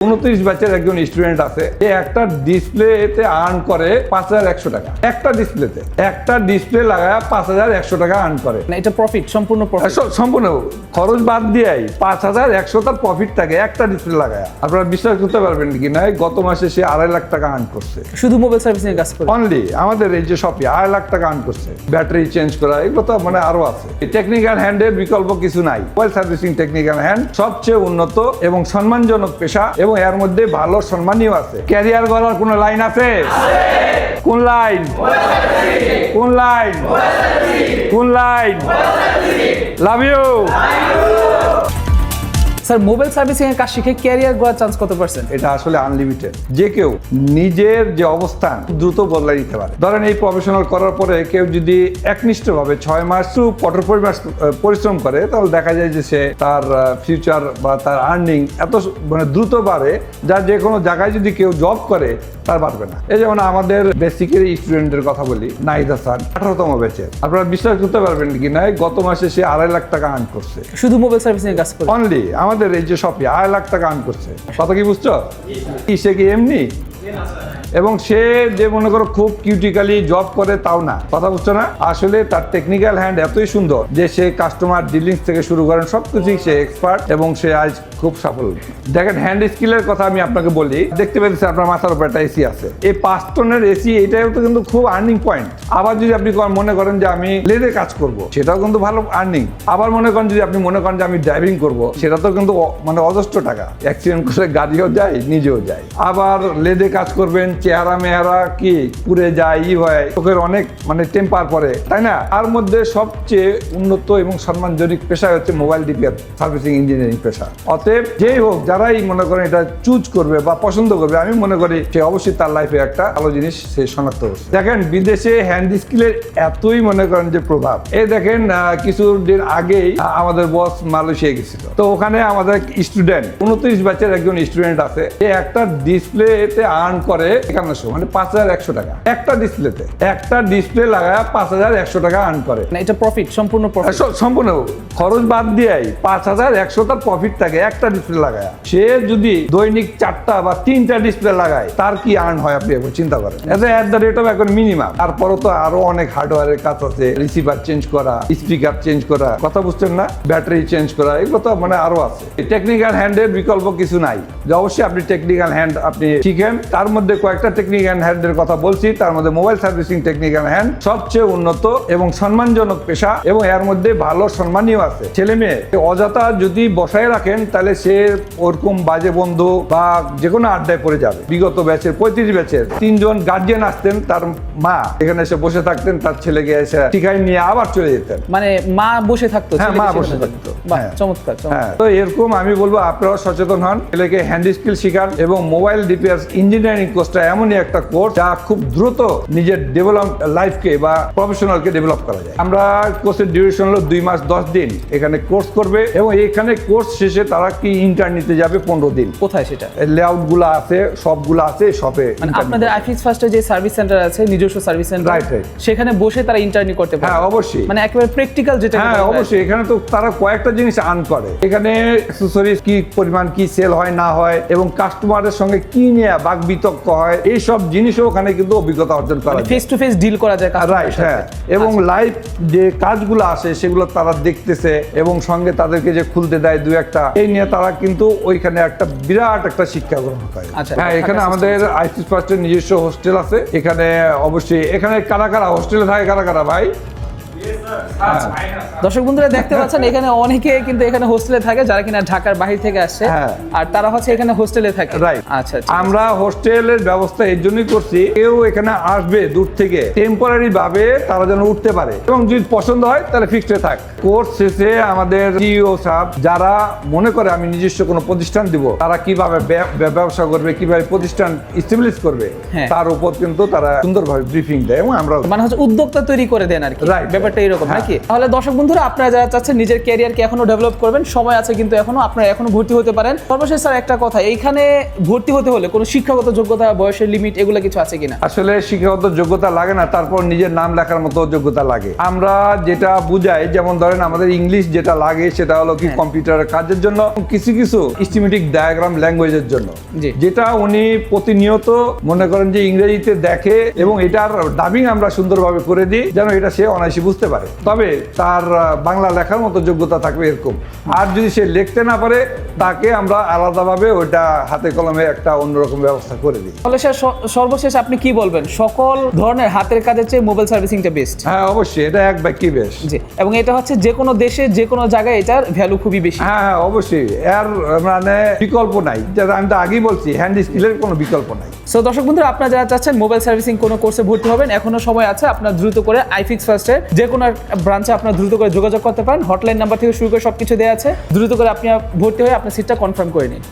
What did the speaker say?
29 ব্যাচের একজন স্টুডেন্ট আছে, একটা ডিসপ্লেতে আর্ন করে 5100 টাকা। একটা ডিসপ্লে লাগায় 5100 টাকা আর্ন করে। এটা প্রফিট, সম্পূর্ণ প্রফিট, সম্পূর্ণ খরচ বাদ দিয়েই 5100 তার প্রফিট থাকে একটা ডিসপ্লে লাগায়। আপনারা বিশ্বাস করতে পারবেন কি না, গত মাসে সে 2.5 লাখ টাকা আর্ন করছে শুধু মোবাইল সার্ভিসিং এর কাজ করে। অনলি আমাদের এই যে শপে 2.5 লাখ টাকা আর্ন করছে। ব্যাটারি চেঞ্জ করা এগুলো তো মানে আরো আছে। টেকনিক্যাল হ্যান্ডের বিকল্প কিছু নাই। মোবাইল সার্ভিসিং টেকনিক্যাল হ্যান্ড সবচেয়ে উন্নত এবং সম্মানজনক পেশা, এবং এর মধ্যে ভালো সম্মানীয় আছে। ক্যারিয়ার গড়ার কোনো লাইন আছে? কোন লাইন? কোন লাইন? কোন line? Love you. Sir, mobile servicing এর কাজ শিখে ক্যারিয়ার গড়ার চান্স কত পার্সেন্ট? এটা আসলে আনলিমিটেড। যে কেউ নিজের যে অবস্থান দ্রুত বদলাই দিতে পারে। ধরেন এই প্রফেশনাল করার পরে কেউ যদি একনিষ্ঠভাবে 6 মাস কঠোর পরিশ্রম করে, তাহলে দেখা যায় যে সে তার ফিউচার বা তার আর্নিং এত মানে দ্রুত বাড়ে, যা যে কোনো জায়গায় যদি কেউ জব করে তার বাড়বে না। এই যেমন আমাদের বেসিকের স্টুডেন্টের কথা বলি, নাহিদ হাসান 18তম ব্যাচের। আপনারা বিশ্বাস করতে পারবেন কি না, গত মাসে সে 2.5 লাখ টাকা আর্ন করছে শুধু মোবাইল সার্ভিসিং এর কাজ করে। অনলি আমাদের এই যে শপে 2.5 লাখ টাকা আর্ন করছে। কথা কি বুঝছো? সে কি এমনি? এবং সে যে মনে করো খুব কিউটিক্যালি জব করে তাও না। কথা বুঝছো না? আসলে তার টেকনিক্যাল হ্যান্ড এতই সুন্দর যে সে কাস্টমার ডিলিংস থেকে শুরু করেন সবকিছুই সে এক্সপার্ট, এবং সে আজ খুব সফল। দেখেন, হ্যান্ড স্কিলের কথা আমি আপনাকে বলি। দেখতে পেয়েছি আপনার মাথার উপর একটা এসি আছে, এই 5 টনের এসি, এটাও তো কিন্তু খুব আর্নিং পয়েন্ট। আবার যদি আপনি মনে করেন যে আমি লেদে কাজ করব, সেটাও কিন্তু ভালো আর্নিং। আবার মনে করেন যদি আপনি মনে করেন যে আমি ড্রাইভিং করব, সেটা তো কিন্তু মানে অজস্র টাকা। অ্যাক্সিডেন্ট করে গাড়িও যায়, নিজেও যায়। আবার লেদে কাজ করবেন, চেহারা মেহারা কি পুড়ে যায়, হয়, চোখের অনেক মানে টেম্পার পরে, তাই না? তার মধ্যে সবচেয়ে উন্নত এবং সম্মানজনক পেশা হচ্ছে মোবাইল রিপেয়ার সার্ভিসিং ইঞ্জিনিয়ারিং পেশা। অতএব যেই হোক, যারাই মনে করেন এটা চুজ করবে বা পছন্দ করবে, আমি মনে করি সে অবশ্যই তার লাইফে একটা ভালো জিনিস সে শনাক্ত করছে। দেখেন, বিদেশে হ্যান্ড স্কিলের এতই মনে করেন যে প্রভাব। এই দেখেন, কিছুদিন আগেই আমাদের বস মালয়েশিয়া গেছিল, তো ওখানে আমাদের স্টুডেন্ট 29 ব্যাচের একজন স্টুডেন্ট আছে, একটা ডিসপ্লেতে আর্ন করে 5100, মানে 5100 টাকা। একটা ডিসপ্লে লাগায় 5100 টাকা আর্ন করে। এটা প্রফিট, সম্পূর্ণ প্রফিট, সম্পূর্ণ খরচ বাদ দিয়েই 5100 তার প্রফিট থাকে একটা ডিসপ্লে লাগায়। সে যদি দৈনিক 4টা বা 3টা ডিসপ্লে লাগায়, তার কি আর্ন হয় আপনি এখন চিন্তা করেন। এট দ্য রেট অফ এখন মিনিমাম। তারপরও তো আরো অনেক হার্ডওয়্যারের কাজ আছে, রিসিভার চেঞ্জ করা, স্পিকার চেঞ্জ করা, কথা বুঝছেন না, ব্যাটারি চেঞ্জ করা, এগুলো তো মানে আরো আছে। টেকনিক্যাল হ্যান্ডের বিকল্প কিছু নাই, যে অবশ্যই আপনি টেকনিক্যাল হ্যান্ড আপনি শিখেন। তার মধ্যে কয়েকটা টেকনিক্যাল হ্যান্ডের কথা বলছি, তার মধ্যে মোবাইল সার্ভিসিং টেকনিক্যাল হ্যান্ড সবচেয়ে উন্নত এবং সম্মানজনক পেশা, এবং এর মধ্যে ভালো সম্মানীয় আছে। ছেলে মেয়ে অযথা যদি বসায় রাখেন, তাহলে সে ওরকম বাজে বন্ধু বা যে কোনো আড্ডায় পড়ে যাবে। বিগত ব্যাচের 35 ব্যাচের 3 জন গার্জিয়ান আসতেন, তার মা এখানে এসে বসে থাকতেন, তার ছেলেকে এসে টিকাই নিয়ে আবার চলে যেতেন। মানে মা বসে থাকতো? হ্যাঁ, মা বসে থাকতো। চমৎকার। তো এরকম আমি বলবো আপনারাও সচেতন হন, ছেলেকে হ্যান্ড স্কিল শিখান, এবং মোবাইল রিপেয়ার ইঞ্জিনিয়ারিং কোর্সটা এমনই একটা কোর্স যা খুব দ্রুত নিজের ডেভেলপ লাইফকে বা প্রফেশনালকে ডেভেলপ করা যায়। আমরা কোর্সের ডিউরেশন হলো 2 মাস 10 দিন এখানে কোর্স করবে, এবং এখানে কোর্স শেষে তারা কি ইন্টার্ন নিতে যাবে 15 দিন। কোথায় সেটা? লেআউট গুলো আছে, সবগুলো আছে শপে। মানে আপনাদের আইফিক্স ফার্স্টে যে সার্ভিস সেন্টার আছে, নিজস্ব সার্ভিস সেন্টার, রাইট, সেখানে বসে তারা ইন্টার্নি করতে পারে? হ্যাঁ, অবশ্যই। মানে একেবারে প্র্যাকটিক্যাল যেটা। হ্যাঁ, অবশ্যই। এখানে তো তারা কয়েকটা জিনিস আর্ন করে। এখানে অ্যাকসেসরিজ কি পরিমাণ কি সেল হয় না হয়, এবং কাস্টমারের সঙ্গে কি নিয়ে বাক বিতর্ক হয়, এই সব জিনিসও ওখানে কিন্তু অভিজ্ঞতা অর্জন করা যায়। ফেস টু ফেস ডিল করা যায়। রাইট, হ্যাঁ। এবং লাইভ যে কাজগুলো আসে সেগুলো তারা দেখতেছে, এবং সঙ্গে তাদেরকে যে খুলতে দেয় 2-1টা, এই নিয়ে তারা কিন্তু ওইখানে একটা বিরাট একটা শিক্ষা গ্রহণ করে। হ্যাঁ, এখানে আমাদের আইফিক্স ফার্স্টের নিজস্ব হোস্টেল আছে। এখানে অবশ্যই এখানে কারা হোস্টেলে থাকে, কারা ভাই? দর্শক বন্ধুরা দেখতে পাচ্ছেন, এখানে অনেকে কিন্তু এখানে হোস্টেলে থাকে, যারা কিনা ঢাকার বাইরে থেকে আসছে, আর তারা হচ্ছে এখানে হোস্টেলে থাকে। রাইট। আচ্ছা, আমরা হোস্টেলের ব্যবস্থা এর জন্যই করছি, কেউ এখানে আসবে দূর থেকে, টেম্পোরারি ভাবে তারা যেন উঠতে পারে, এবং যদি পছন্দ হয় তাহলে ফিক্সডে থাক। কোর্স শেষে আমাদের সিইও সাহেব যারা মনে করে আমি নিজস্ব কোনো প্রতিষ্ঠান দিব, তারা কিভাবে ব্যবসা করবে, কিভাবে প্রতিষ্ঠান এস্টাবলিশ করবে, তার উপর কিন্তু তারা সুন্দরভাবে ব্রিফিং দেয়, এবং আমরা মানে হচ্ছে উদ্যোক্তা তৈরি করে দেন আর কি। রাইট, ব্যাপারটা এরকম। এরকম হ্যাঁ। নাকি? তাহলে দর্শক বন্ধুরা, আপনারা যারা চাচ্ছেন নিজের ক্যারিয়ারকে এখনো ডেভেলপ করবেন, সময় আছে কিন্তু আপনারা এখনো ভর্তি হতে পারেন। সর্বশেষ স্যার একটা কথা, এইখানে ভর্তি হতে হলে কোনো শিক্ষাগত যোগ্যতা, বয়সের লিমিট এগুলো কিছু আছে কিনা? আসলে শিক্ষাগত যোগ্যতা লাগে না, তারপর নিজের নাম লেখার মতো যোগ্যতা লাগে। আমরা যেটা বুঝাই, যেমন ধরেন আমাদের ইংলিশ যেটা লাগে সেটা হলো কি কম্পিউটারের কাজের জন্য, কিছু কিছু স্কিমেটিক ডায়াগ্রাম ল্যাঙ্গুয়েজের জন্য, জি। যেটা উনি প্রতিনিয়ত মনে করেন যে ইংরেজিতে দেখে এবং এটার ডাবিং আমরা সুন্দরভাবে করে দিই যেন এটা সে অনায়াসে বুঝতে পারে। তবে তার বাংলা লেখার মতো যোগ্যতা থাকবে এরকম। আর যদি সে লিখতে না পারে তাকে আমরা আলাদাভাবে ওইটা হাতে কলমে একটা অন্যরকম ব্যবস্থা করে দিই। তাহলে স্যার সর্বশেষ আপনি কি বলবেন, সকল ধরনের হাতের কাজের চেয়ে মোবাইল সার্ভিসিংটা বেস্ট? হ্যাঁ অবশ্যই, এটা এক বাক্যে বেশ। জি, এবং এটা হচ্ছে যে কোনো দেশে যে কোনো জায়গায় এটার ভ্যালু খুবই বেশি। হ্যাঁ হ্যাঁ অবশ্যই, এর মানে বিকল্প নাই, যেটা আমি তো আগেই বলছি, হ্যান্ড স্কিলের কোনো বিকল্প নাই। সো দর্শক বন্ধুরা, আপনারা যারা চাচ্ছেন মোবাইল সার্ভিসিং কোনো কোর্সে ভর্তি হবেন, এখনো সময় আছে। আপনার দ্রুত করে আইফিক্স ফার্স্টে যে কোনো ব্রাঞ্চে আপনার দ্রুত করে যোগাযোগ করতে পারেন। হটলাইন নাম্বার থেকে শুরু করে সবকিছু দেওয়া আছে। দ্রুত করে আপনি ভর্তি হয়ে আপনার সিটটা কনফার্ম করে নিন।